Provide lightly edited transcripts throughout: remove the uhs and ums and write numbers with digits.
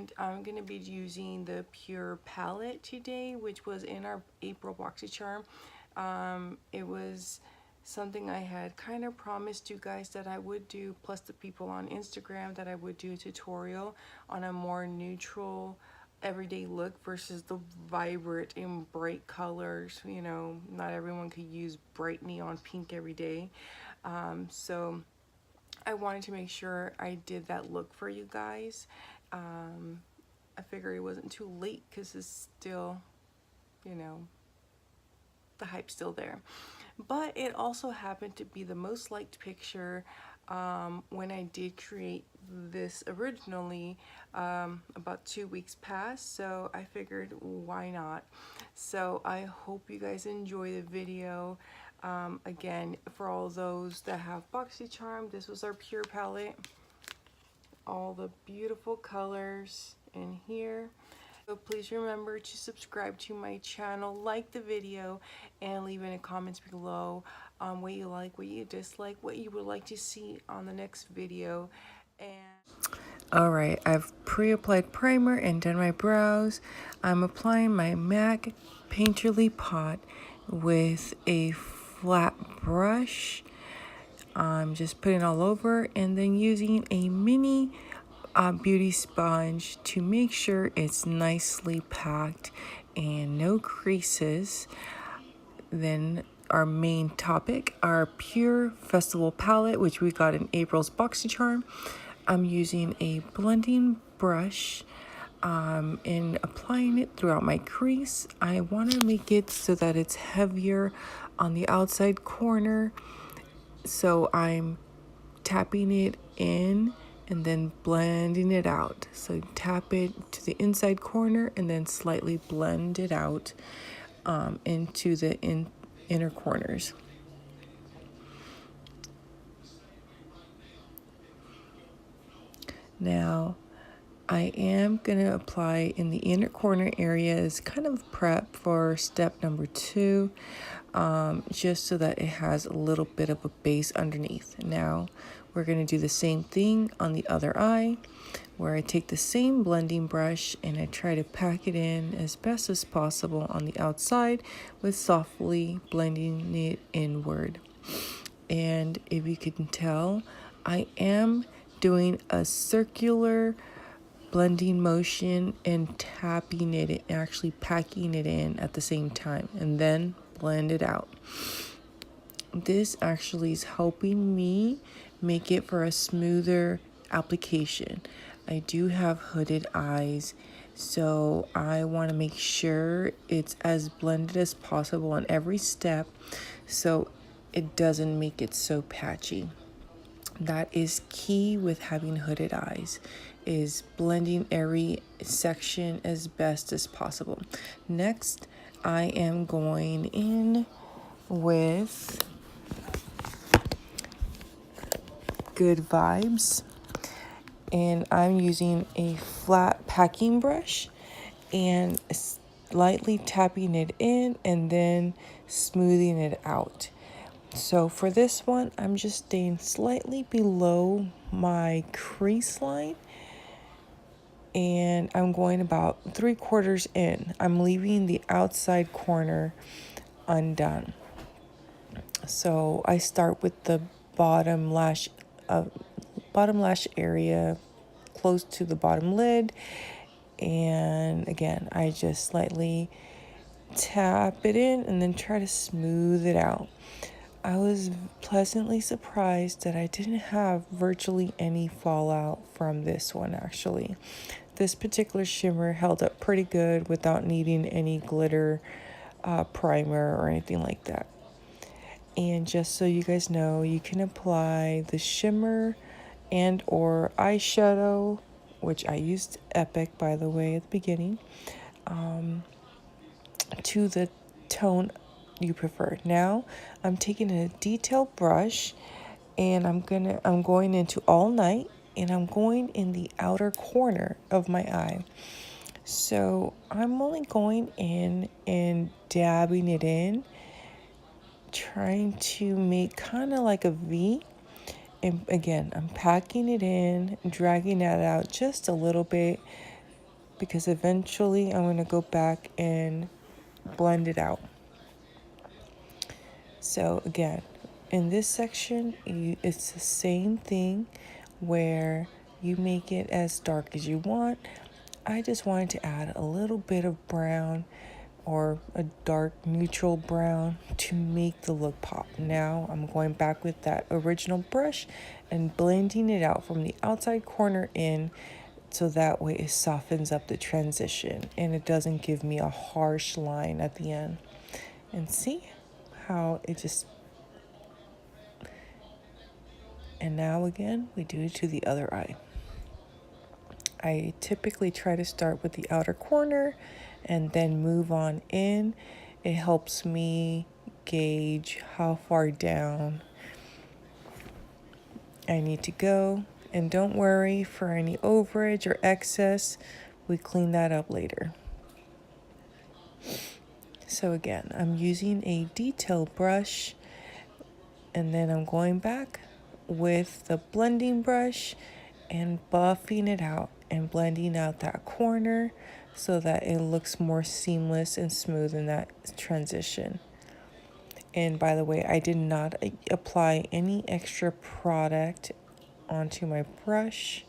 And I'm going to be using the Pure palette today, which was in our April BoxyCharm. It was something I had kind of promised you guys that I would do, plus the people on Instagram, that I would do a tutorial on a more neutral everyday look versus the vibrant and bright colors. You know, not everyone could use bright neon pink every day. So I wanted to make sure I did that look for you guys. I figured it wasn't too late because it's still, you know, the hype's still there. But it also happened to be the most liked picture when I did create this originally about 2 weeks past, so I figured why not. So I hope you guys enjoy the video. Again, for all those that have BoxyCharm, this was our Pure palette. All the beautiful colors in here. So please remember to subscribe to my channel, like the video, and leave in the comments below what you like, what you dislike, what you would like to see on the next video. And alright, I've pre-applied primer and done my brows. I'm applying my MAC Painterly Pot with a flat brush. I'm just putting it all over and then using a mini beauty sponge to make sure it's nicely packed and no creases. Then our main topic, our Pure Festival palette, which we got in April's BoxyCharm. I'm using a blending brush and applying it throughout my crease. I want to make it so that it's heavier on the outside corner. So I'm tapping it in and then blending it out. So tap it to the inside corner and then slightly blend it out into the inner corners. Now I am going to apply in the inner corner areas, kind of prep for step number 2, just so that it has a little bit of a base underneath. Now we're going to do the same thing on the other eye, where I take the same blending brush and I try to pack it in as best as possible on the outside with softly blending it inward. And if you can tell, I am doing a circular blending motion and tapping it and actually packing it in at the same time, and then blend it out. This actually is helping me make it for a smoother application. I do have hooded eyes, so I want to make sure it's as blended as possible on every step so it doesn't make it so patchy. That is key with having hooded eyes, is blending every section as best as possible. Next, I am going in with Good Vibes, and I'm using a flat packing brush and lightly tapping it in and then smoothing it out. So for this one, I'm just staying slightly below my crease line, and I'm going about 3/4 in. I'm leaving the outside corner undone. So I start with the bottom lash area close to the bottom lid, and again, I just slightly tap it in and then try to smooth it out. I was pleasantly surprised that I didn't have virtually any fallout from this one, actually. This particular shimmer held up pretty good without needing any glitter primer or anything like that. And just so you guys know, you can apply the shimmer and or eyeshadow, which I used Epic, by the way, at the beginning, to the tone you prefer. Now I'm taking a detailed brush and I'm going into All Night, and I'm going in the outer corner of my eye. So I'm only going in and dabbing it in, trying to make kind of like a V. And again, I'm packing it in, dragging that out just a little bit because eventually I'm going to go back and blend it out. So again, in this section, it's the same thing where you make it as dark as you want. I just wanted to add a little bit of brown or a dark neutral brown to make the look pop. Now I'm going back with that original brush and blending it out from the outside corner in, so that way it softens up the transition and it doesn't give me a harsh line at the end. And see how it just... And now again, we do it to the other eye. I typically try to start with the outer corner and then move on in. It helps me gauge how far down I need to go. And don't worry for any overage or excess, we clean that up later. So again, I'm using a detail brush, and then I'm going back with the blending brush and buffing it out and blending out that corner so that it looks more seamless and smooth in that transition. And by the way, I did not apply any extra product onto my brush.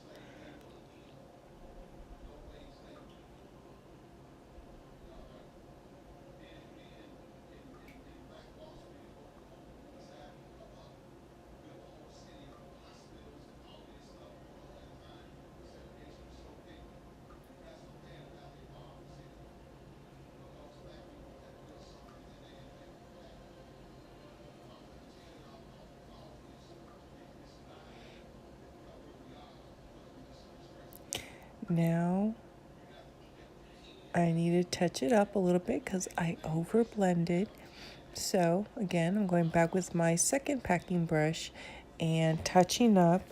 Now I need to touch it up a little bit because I over blended. So again, I'm going back with my second packing brush and touching up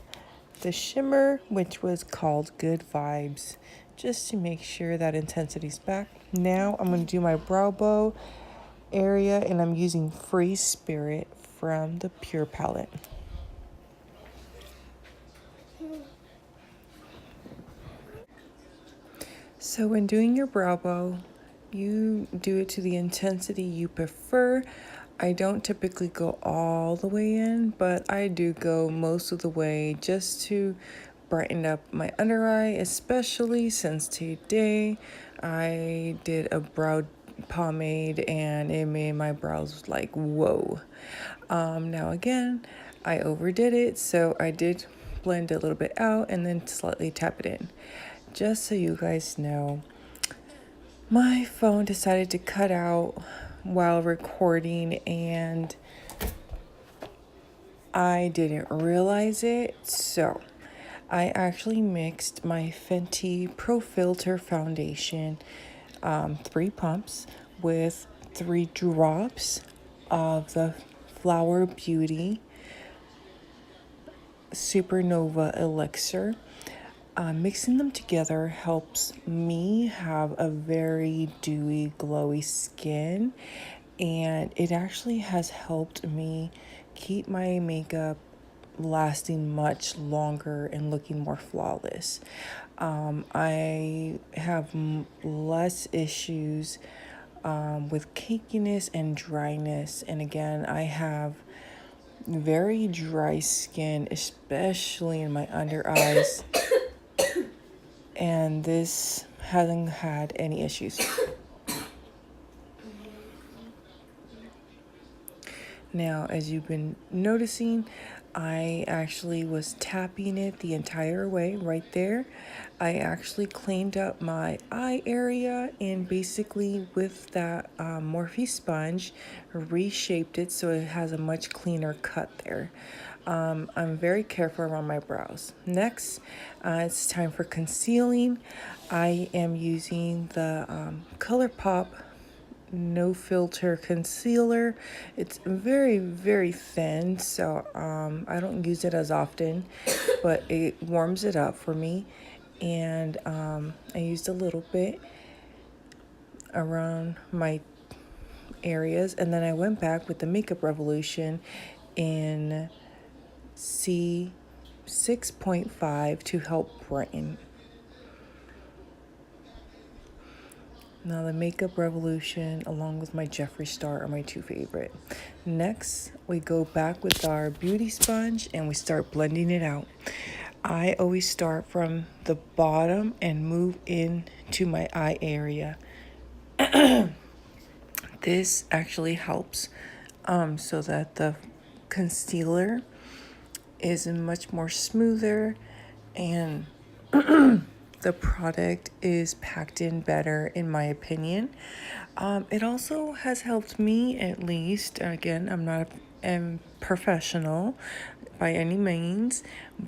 the shimmer, which was called Good Vibes, just to make sure that intensity's back. Now I'm going to do my brow bow area, and I'm using Free Spirit from the Pure palette. So when doing your brow bow, you do it to the intensity you prefer. I don't typically go all the way in, but I do go most of the way just to brighten up my under eye, especially since today I did a brow pomade and it made my brows like whoa. Now again, I overdid it, so I did blend a little bit out and then slightly tap it in. Just so you guys know, my phone decided to cut out while recording and I didn't realize it. So I actually mixed my Fenty Pro Filter foundation, 3 pumps with 3 drops of the Flower Beauty SuperNova Elexir. Mixing them together helps me have a very dewy, glowy skin, and it actually has helped me keep my makeup lasting much longer and looking more flawless. I have less issues with cakiness and dryness, and again, I have very dry skin, especially in my under eyes. And this hasn't had any issues. Now, as you've been noticing, I actually was tapping it the entire way right there. I actually cleaned up my eye area and basically with that Morphe sponge reshaped it so it has a much cleaner cut there. I'm very careful around my brows. Next, it's time for concealing. I am using the ColourPop No Filter Concealer. It's very, very thin, so I don't use it as often, but it warms it up for me. And I used a little bit around my areas, and then I went back with the Makeup Revolution in C6.5 to help brighten. Now the Makeup Revolution along with my Jeffree Star are my two favorite. Next, we go back with our beauty sponge and we start blending it out. I always start from the bottom and move into my eye area. This actually helps so that the concealer is much more smoother and the product is packed in better, in my opinion. It also has helped me, at least. Again, I'm not a professional by any means,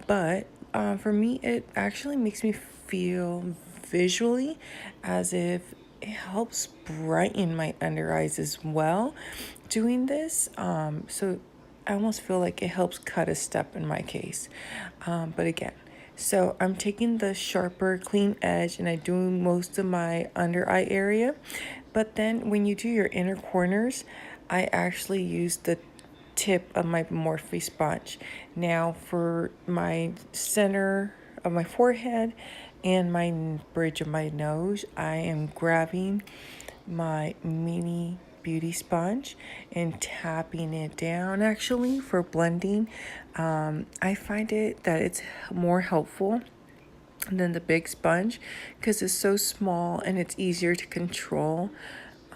but for me, it actually makes me feel visually as if it helps brighten my under eyes as well doing this. So I almost feel like it helps cut a step in my case. But again, so I'm taking the sharper clean edge and I do most of my under eye area. But then when you do your inner corners, I actually use the tip of my Morphe sponge. Now for my center of my forehead and my bridge of my nose, I am grabbing my mini beauty sponge and tapping it down actually for blending. I find that it's more helpful than the big sponge because it's so small and it's easier to control.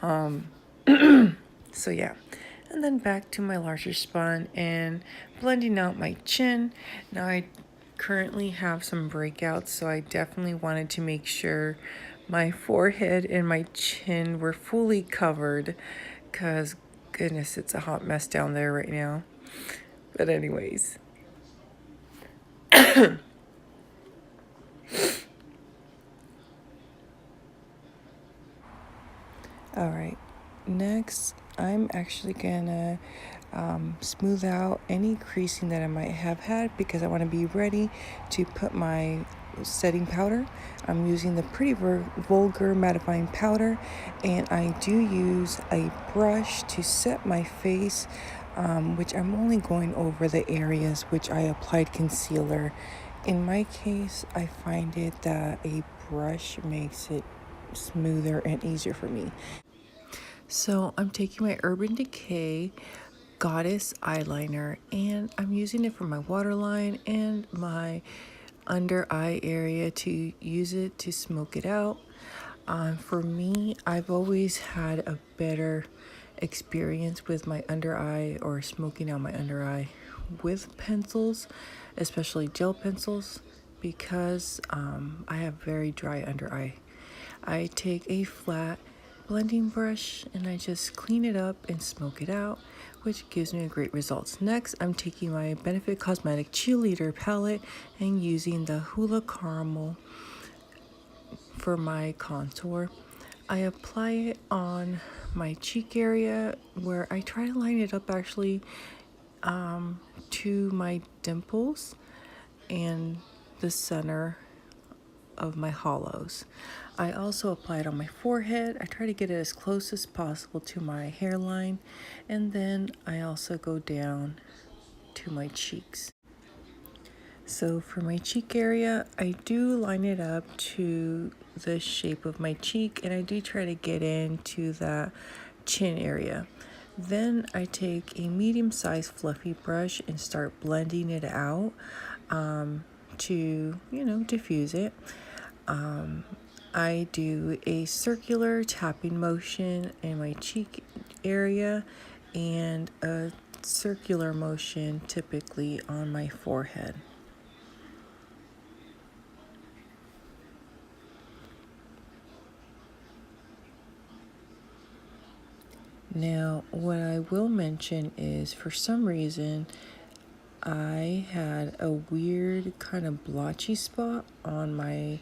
So yeah, and then back to my larger sponge and blending out my chin. Now I currently have some breakouts, so I definitely wanted to make sure my forehead and my chin were fully covered because goodness, it's a hot mess down there right now. But anyways. All right, next I'm actually gonna smooth out any creasing that I might have had because I want to be ready to put my setting powder. I'm using the Pretty Vulgar mattifying powder, and I do use a brush to set my face, which I'm only going over the areas which I applied concealer. In my case, I find it that a brush makes it smoother and easier for me. So I'm taking my Urban Decay Goddess eyeliner and I'm using it for my waterline and my under eye area to use it to smoke it out. For me, I've always had a better experience with my under eye or smoking out my under eye with pencils, especially gel pencils, because I have very dry under eye. I take a flat blending brush and I just clean it up and smoke it out, which gives me great results. Next, I'm taking my Benefit Cosmetic Cheerleader palette and using the Hoola Carmel for my contour. I apply it on my cheek area where I try to line it up actually to my dimples and the center of my hollows. I also apply it on my forehead. I try to get it as close as possible to my hairline, and then I also go down to my cheeks. So for my cheek area, I do line it up to the shape of my cheek, and I do try to get into that chin area. Then I take a medium-sized fluffy brush and start blending it out to, diffuse it. I do a circular tapping motion in my cheek area and a circular motion typically on my forehead. Now, what I will mention is for some reason, I had a weird kind of blotchy spot on my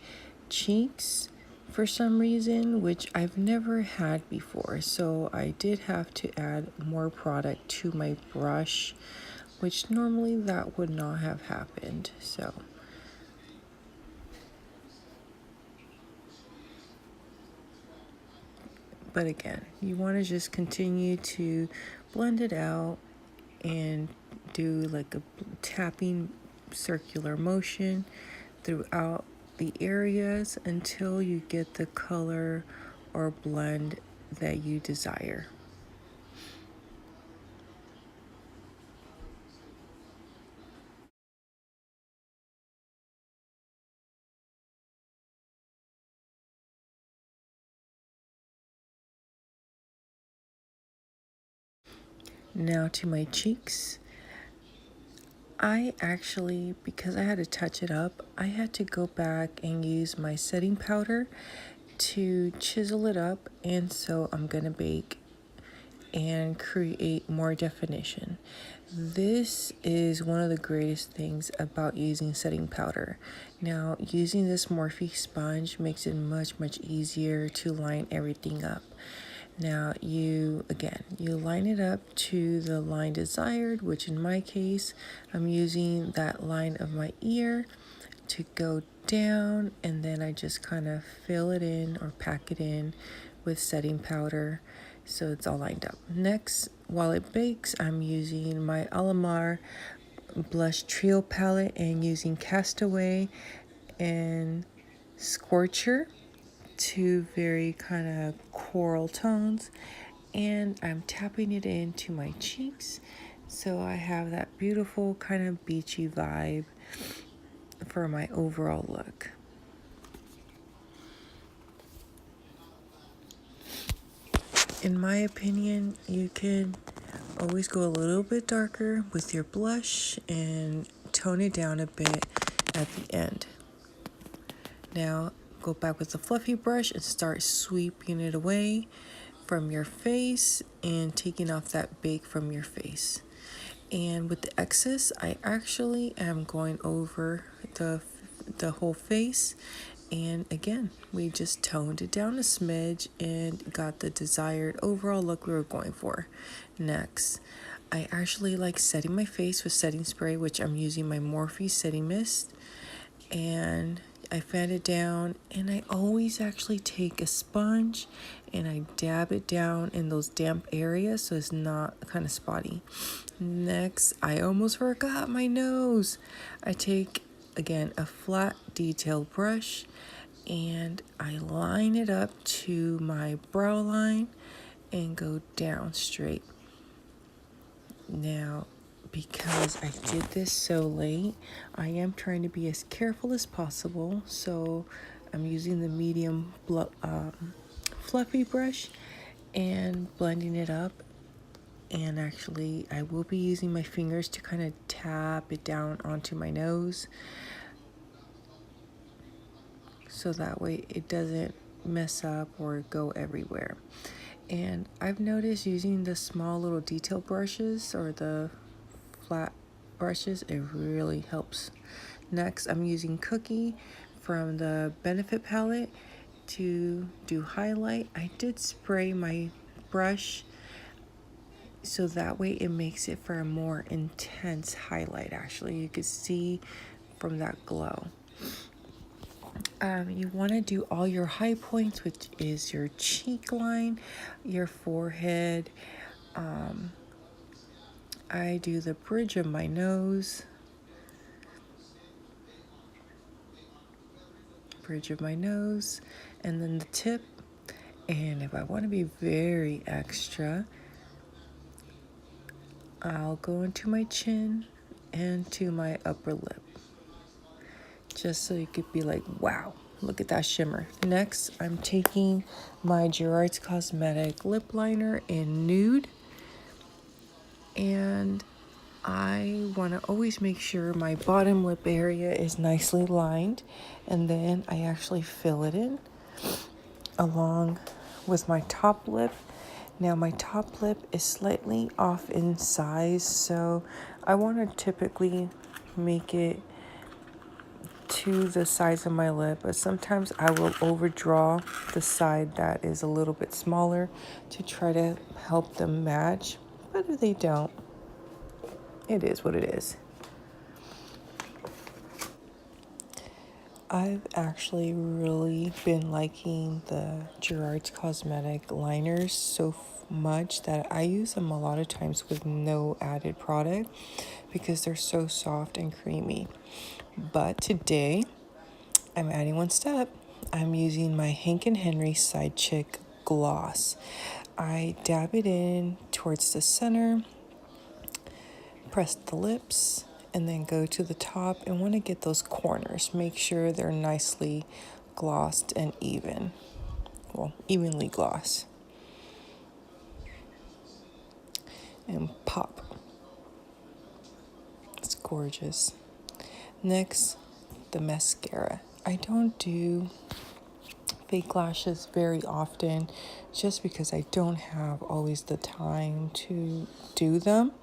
cheeks for some reason, which I've never had before. So I did have to add more product to my brush, which normally that would not have happened. So but again, you want to just continue to blend it out and do like a tapping circular motion throughout the areas until you get the color or blend that you desire. Now to my cheeks. I actually, because I had to touch it up, I had to go back and use my setting powder to chisel it up, and so I'm gonna bake and create more definition. This is one of the greatest things about using setting powder. Now, using this Morphe sponge makes it much easier to line everything up. Now you line it up to the line desired, which in my case, I'm using that line of my ear to go down, and then I just kind of fill it in or pack it in with setting powder so it's all lined up. Next, while it bakes, I'm using my Alamar Blush Trio palette and using Castaway and Scorcher, two very kind of coral tones, and I'm tapping it into my cheeks so I have that beautiful kind of beachy vibe for my overall look. In my opinion, you can always go a little bit darker with your blush and tone it down a bit at the end. Now, go back with the fluffy brush and start sweeping it away from your face and taking off that bake from your face. And with the excess, I actually am going over the whole face, and again, we just toned it down a smidge and got the desired overall look we were going for. Next, I actually like setting my face with setting spray, which I'm using my Morphe setting mist, and I fan it down, and I always actually take a sponge and I dab it down in those damp areas so it's not kind of spotty. Next, I almost forgot my nose. I take, again, a flat detailed brush and I line it up to my brow line and go down straight. Now, because I did this so late, I am trying to be as careful as possible, so I'm using the medium fluffy brush and blending it up. And actually, I will be using my fingers to kind of tap it down onto my nose so that way it doesn't mess up or go everywhere. And I've noticed using the small little detail brushes or the flat brushes, it really helps. Next, I'm using Cookie from the Benefit palette to do highlight. I did spray my brush so that way it makes it for a more intense highlight. Actually, you could see from that glow. You want to do all your high points, which is your cheek line, your forehead. I do the bridge of my nose, and then the tip. And if I want to be very extra, I'll go into my chin and to my upper lip, just so you could be like, wow, look at that shimmer. Next, I'm taking my Tarte Cosmetic lip liner in nude, and I want to always make sure my bottom lip area is nicely lined, and then I actually fill it in along with my top lip. Now my top lip is slightly off in size, so I want to typically make it to the size of my lip, but sometimes I will overdraw the side that is a little bit smaller to try to help them match, but if they don't, it is what it is. I've actually really been liking the Tarte Cosmetic liners so much that I use them a lot of times with no added product because they're so soft and creamy. But today, I'm adding one step. I'm using my Hank & Henry Side Chick gloss. I dab it in towards the center, press the lips, and then go to the top and want to get those corners. Make sure they're nicely glossed and even. Well, evenly glossed. And pop. It's gorgeous. Next, the mascara. I don't do fake lashes very often just because I don't have always the time to do them.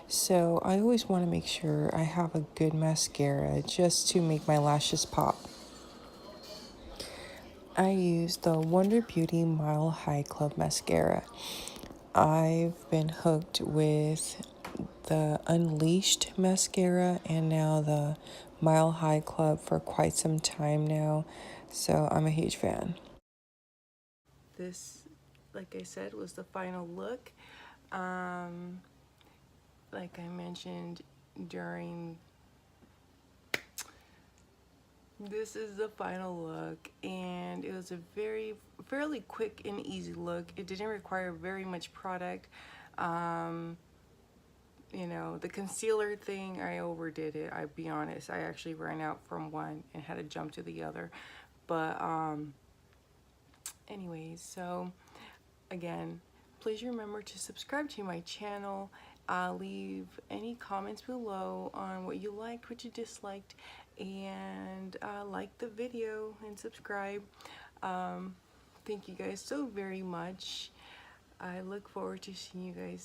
So I always want to make sure I have a good mascara just to make my lashes pop. I use the Wonder Beauty Mile High Club mascara. I've been hooked with the Unleashed mascara and now the Mile High Club for quite some time now, so I'm a huge fan. This, like I said, was the final look. Like I mentioned during, this is the final look, and it was a fairly quick and easy look. It didn't require very much product. You know, the concealer thing, I overdid it. I'll be honest. I actually ran out from one and had to jump to the other. But anyways, so again, please remember to subscribe to my channel. Leave any comments below on what you liked, what you disliked, and like the video and subscribe. Thank you guys so very much. I look forward to seeing you guys